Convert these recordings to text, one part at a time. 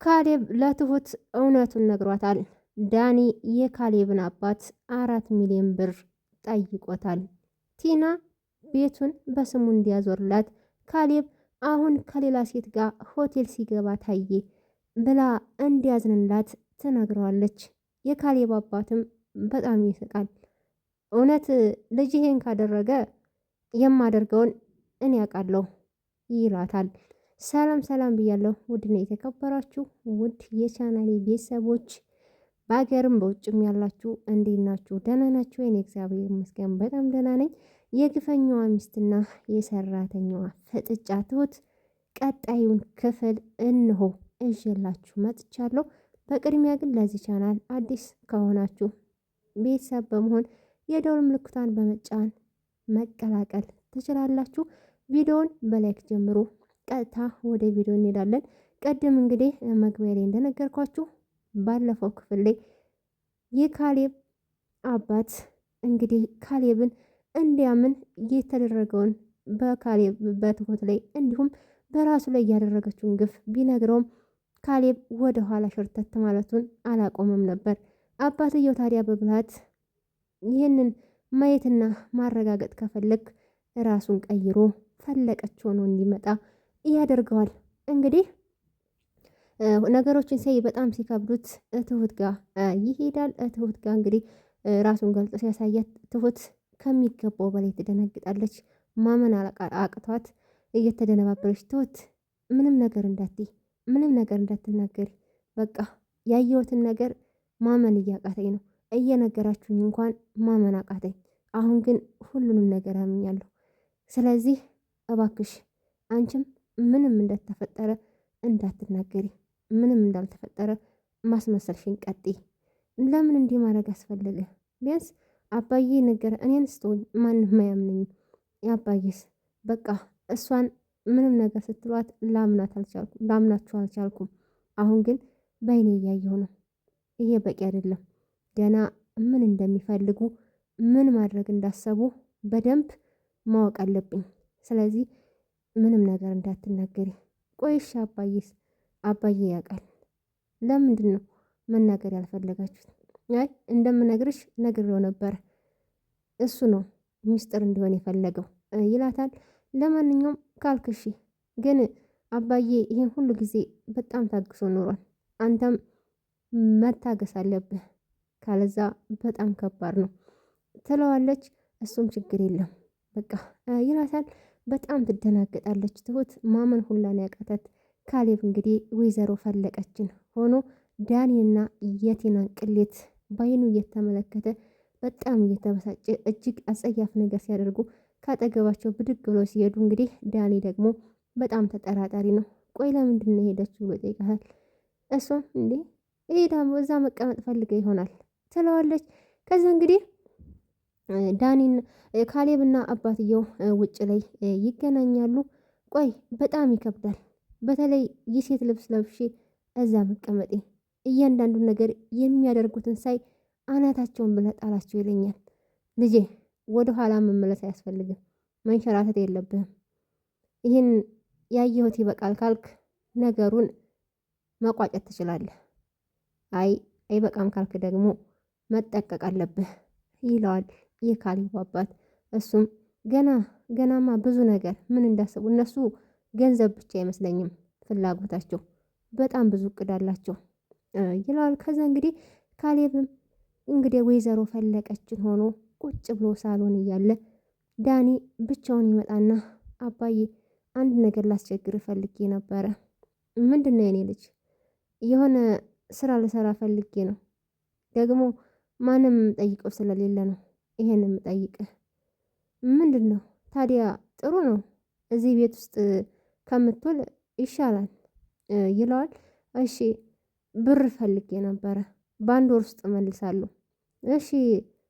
ካሌብ ለትሁት እውነቱን ነግሯታል። ዳኒ የካሌብን አባት 4 ሚሊዮን ብር ጠይቆታል። ቲና ቤቱን በስሙ እንዲያዞርላት ካሌብ አሁን ከሌላ ሴት ጋር ሆቴል ሲገባ ታየ ብላ እንዲያዝንላት ትነግረዋለች። የካሌብ አባትም በጣም ይስቃል። እውነት ልጅ ይሄን ካደረገ የማደርገውን እኔ ያውቃለሁ ይላታል። ሰላም ሰላም ብያለሁ። ውድና የተከበራችሁ ውድ የቻናሌ ቤተሰቦች በሀገርም በውጭም ያላችሁ እንዴት ናችሁ? ደህና ናችሁ? የኔ እግዚአብሔር ይመስገን በጣም ደህና ነኝ። የግፈኛዋ ሚስትና የሰራተኛዋ ፍጥጫ ትሁት ቀጣዩን ክፍል እንሆ እዤላችሁ መጥቻለሁ። በቅድሚያ ግን ለዚህ ቻናል አዲስ ከሆናችሁ ቤተሰብ በመሆን የደውል ምልክቷን በመጫን መቀላቀል ትችላላችሁ። ቪዲዮውን በላይክ ጀምሮ ቀጥታ ወደ ቪዲዮ እንሄዳለን። ቀደም እንግዲህ መግቢያ ላይ እንደነገርኳችሁ ባለፈው ክፍል ላይ የካሌብ አባት እንግዲህ ካሌብን እንዲያምን የተደረገውን በካሌብ በትሁት ላይ እንዲሁም በራሱ ላይ ያደረገችውን ግፍ ቢነግረውም ካሌብ ወደ ኋላ ሸርተት ማለቱን አላቆመም ነበር። አባትየው ታዲያ በብልሃት ይህንን ማየትና ማረጋገጥ ከፈለግ ራሱን ቀይሮ ፈለቀች ሆኖ እንዲመጣ ያደርገዋል። እንግዲህ ነገሮችን ሲያይ በጣም ሲከብዱት ትሁት ጋር ይሄዳል። ትሁት ጋር እንግዲህ ራሱን ገልጦ ሲያሳያት ትሁት ከሚገባው በላይ ትደነግጣለች። ማመን አቅቷት እየተደነባበረች ትሁት ምንም ነገር እንዳትይ፣ ምንም ነገር እንዳትናገሪ፣ በቃ ያየሁትን ነገር ማመን እያቃተኝ ነው፣ እየነገራችሁኝ እንኳን ማመን አቃተኝ። አሁን ግን ሁሉንም ነገር አምኛለሁ። ስለዚህ እባክሽ አንቺም ምንም እንደተፈጠረ እንዳትናገሪ፣ ምንም እንዳልተፈጠረ ማስመሰልሽን ቀጥይ። ለምን እንዲህ ማድረግ አስፈለገ? ቢያንስ አባዬ ነገር እኔን ስትሆን ማንም አያምነኝም። የአባዬስ በቃ እሷን ምንም ነገር ስትሏት ላምናችሁ አልቻልኩም። አሁን ግን በይኔ እያየሁ ነው። ይሄ በቂ አይደለም። ገና ምን እንደሚፈልጉ ምን ማድረግ እንዳሰቡ በደንብ ማወቅ አለብኝ። ስለዚህ ምንም ነገር እንዳትናገሪ። ቆይሽ አባዬስ? አባዬ ያውቃል። ለምንድን ነው መናገር ያልፈለጋችሁት? አይ እንደምነግርሽ ነግሬው ነበር። እሱ ነው ሚስጥር እንዲሆን የፈለገው ይላታል። ለማንኛውም ካልክሺ፣ ግን አባዬ ይሄን ሁሉ ጊዜ በጣም ታግሶ ኖሯል። አንተም መታገስ አለብህ፣ ካለዛ በጣም ከባድ ነው ትለዋለች። እሱም ችግር የለም በቃ ይላታል። በጣም ትደናገጣለች ትሁት፣ ማመን ሁላን ያቃታት። ካሌብ እንግዲህ ወይዘሮ ፈለቀችን ሆኖ ዳኒና የቲናን ቅሌት ባይኑ እየተመለከተ በጣም እየተበሳጨ እጅግ አጸያፍ ነገር ሲያደርጉ ካጠገባቸው ብድግ ብሎ ሲሄዱ እንግዲህ ዳኒ ደግሞ በጣም ተጠራጣሪ ነው። ቆይ ለምንድን ነው ሄደችው ብሎ ይጠይቃታል። እሷም እንዴ ሄዳ እዛ መቀመጥ ፈልገ ይሆናል ትለዋለች። ከዛ እንግዲህ ዳኒን ካሌብና አባትየው ውጭ ላይ ይገናኛሉ። ቆይ በጣም ይከብዳል፣ በተለይ የሴት ልብስ ለብሼ እዛ መቀመጤ፣ እያንዳንዱን ነገር የሚያደርጉትን ሳይ አናታቸውን ብለህ ጣላቸው ይለኛል። ልጄ ወደ ኋላ መመለስ አያስፈልግም፣ መንሸራተት የለብህም። ይህን ያየሁት ይበቃል ካልክ ነገሩን መቋጨት ትችላለህ። አይበቃም ካልክ ደግሞ መጠቀቅ አለብህ ይለዋል የካሌብ አባት። እሱም ገናማ ብዙ ነገር ምን እንዳስቡ እነሱ ገንዘብ ብቻ አይመስለኝም ፍላጎታቸው፣ በጣም ብዙ እቅድ አላቸው ይለዋል። ከዛ እንግዲህ ካሌብም እንግዲህ ወይዘሮ ፈለቀችን ሆኖ ቁጭ ብሎ ሳሎን እያለ ዳኒ ብቻውን ይመጣና አባዬ አንድ ነገር ላስቸግር ፈልጌ ነበረ። ምንድን ነው የኔ ልጅ? የሆነ ስራ ልሰራ ፈልጌ ነው፣ ደግሞ ማንም ጠይቀው ስለሌለ ነው ይሄን የምጠይቅህ። ምንድን ነው ታዲያ? ጥሩ ነው እዚህ ቤት ውስጥ ከምትውል ይሻላል ይለዋል። እሺ ብር ፈልጌ ነበረ፣ በአንድ ወር ውስጥ እመልሳለሁ። እሺ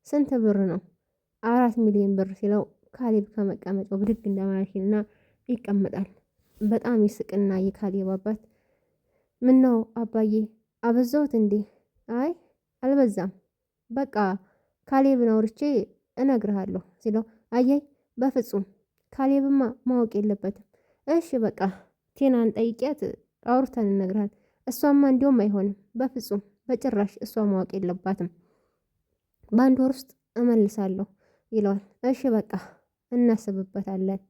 ስንት ብር ነው? 4 ሚሊዮን ብር ሲለው ካሌብ ከመቀመጫው ብድግ እንደማለትና ይቀመጣል። በጣም ይስቅና የካሌብ አባት ምን ነው አባዬ አበዛሁት እንዴ? አይ አልበዛም፣ በቃ ካሌብን አውርቼ እነግርሃለሁ ሲለው አያይ በፍጹም ካሌብማ ማወቅ የለበትም። እሺ በቃ ቴናን ጠይቂያት አውርተን እነግርሃለን። እሷማ እንዲሁም አይሆንም፣ በፍጹም በጭራሽ እሷ ማወቅ የለባትም። በአንድ ወር ውስጥ እመልሳለሁ ይለዋል። እሺ በቃ እናስብበታለን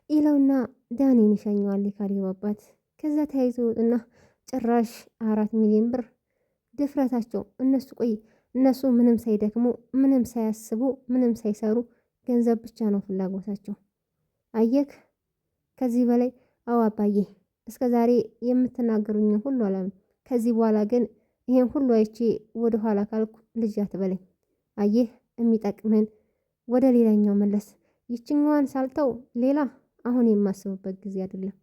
ይለውና ዳኒን ይሸኘዋል የካሌብ አባት። ከዛ ተያይዞ እና ጭራሽ 4 ሚሊዮን ብር ድፍረታቸው እነሱ። ቆይ እነሱ ምንም ሳይደክሙ ምንም ሳያስቡ ምንም ሳይሰሩ ገንዘብ ብቻ ነው ፍላጎታቸው። አየክ ከዚህ በላይ አዎ አባዬ፣ እስከ ዛሬ የምትናገሩኝ ሁሉ አላምን። ከዚህ በኋላ ግን ይሄን ሁሉ አይቼ ወደ ኋላ ካልኩ ልጅ አትበለኝ። አየህ የሚጠቅምን ወደ ሌላኛው መለስ። ይችኛዋን ሳልተው ሌላ አሁን የማስብበት ጊዜ አይደለም።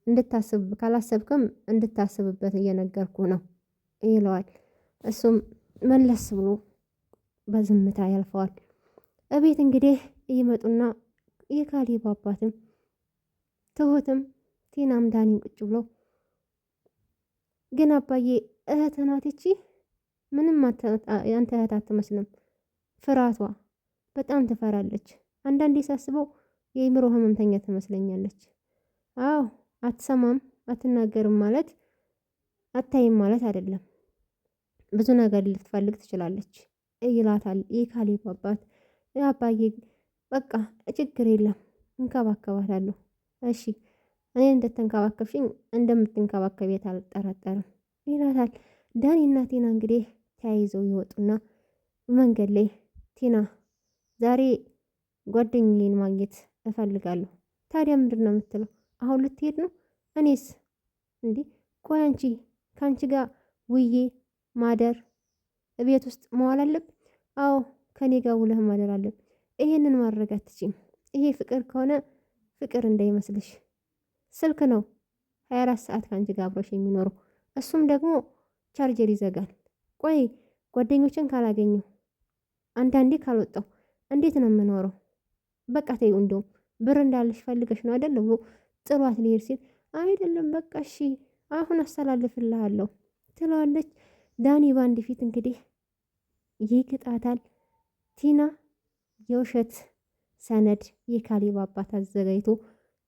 እንድታስብ ካላሰብክም እንድታስብበት እየነገርኩ ነው ይለዋል። እሱም መለስ ብሎ በዝምታ ያልፈዋል። እቤት እንግዲህ ይመጡና የካሌብ አባትም ትሁትም ቲናም ዳኒም ቁጭ ብለው ግን አባዬ እህትህ ናት ይቺ? ምንም ያንተ እህት አትመስልም። ፍርሃቷ በጣም ትፈራለች። አንዳንዴ ሳስበው የአእምሮ ህመምተኛ ትመስለኛለች። አዎ አትሰማም አትናገርም ማለት አታይም ማለት አይደለም። ብዙ ነገር ልትፈልግ ትችላለች ይላታል የካሌብ አባት። አባዬ በቃ ችግር የለም እንከባከባታለሁ። እሺ እኔ እንደተንከባከብሽኝ እንደምትንከባከቢያት አልጠራጠርም ይላታል። ዳኒና ቲና እንግዲህ ተያይዘው ይወጡና መንገድ ላይ ቲና ዛሬ ጓደኛዬን ማግኘት እፈልጋለሁ። ታዲያ ምንድን ነው የምትለው? አሁን ልትሄድ ነው? እኔስ እንዲህ ቆይ አንቺ ከአንቺ ጋር ውዬ ማደር ቤት ውስጥ መዋል አለብኝ? አዎ ከኔ ጋር ውለህ ማደር አለብኝ። ይሄንን ማድረግ አትችይም። ይሄ ፍቅር ከሆነ ፍቅር እንዳይመስልሽ ስልክ ነው 24 ሰዓት ከአንቺ ጋር አብሮሽ የሚኖረው። እሱም ደግሞ ቻርጀር ይዘጋል። ቆይ ጓደኞችን ካላገኘው አንዳንዴ ካልወጣው እንዴት ነው የምኖረው? በቃ ተይው፣ እንደውም ብር እንዳለሽ ፈልገሽ ነው አይደል ብሎ ጥሏት ሊሄድ ሲል አይደለም በቃ እሺ አሁን አስተላልፍልሃለሁ ትለዋለች። ዳኒ ባንድ ፊት እንግዲህ ይግጣታል። ቲና የውሸት ሰነድ የካሌብ አባት አዘጋጅቶ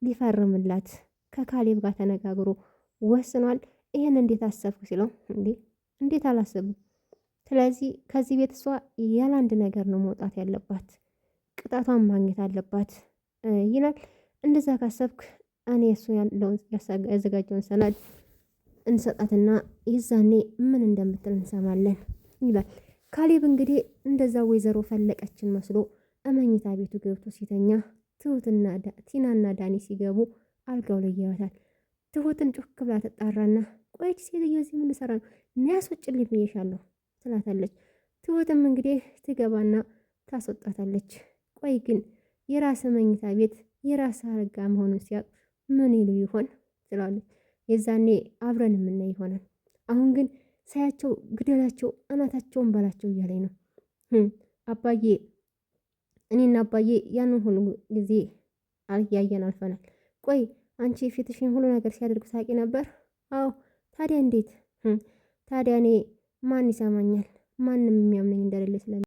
ሊፈርምላት ከካሌብ ጋር ተነጋግሮ ወስኗል። ይህን እንዴት አሰብኩ ሲለው እንዴት አላሰብም? ስለዚህ ከዚህ ቤት እሷ ያለ አንድ ነገር ነው መውጣት ያለባት፣ ቅጣቷን ማግኘት አለባት ይላል። እንደዛ ካሰብክ እኔ እሱ ያለውን ያዘጋጀውን ሰነድ እንሰጣትና ይዛኔ ምን እንደምትል እንሰማለን ይላል። ካሌብ እንግዲህ እንደዛ ወይዘሮ ፈለቀችን መስሎ እመኝታ ቤቱ ገብቶ ሲተኛ ትሁትና ቲናና ዳኒ ሲገቡ አልጋው ላይ ያዩታል። ትሁትን ጮክ ብላ ተጣራና ቆይች ሴትዮ እዚህ ምን ልሰራ ነው? ያስወጭልኝ ብዬሻለሁ ትላታለች። ትሁትም እንግዲህ ትገባና ታስወጣታለች። ቆይ ግን የራስ መኝታ ቤት የራስ አልጋ መሆኑን ሲያውቅ ምን ይሉ ይሆን ትላለች። የዛኔ አብረን የምናይ ይሆናል። አሁን ግን ሳያቸው ግደላቸው፣ አናታቸውን በላቸው እያለኝ ነው። አባዬ እኔና አባዬ ያንን ሁሉ ጊዜ ያየን አልፈናል። ቆይ አንቺ ፊትሽን ሁሉ ነገር ሲያደርግ ሳቂ ነበር? አዎ ታዲያ እንዴት? ታዲያ እኔ ማን ይሰማኛል? ማንም የሚያምነኝ እንደሌለ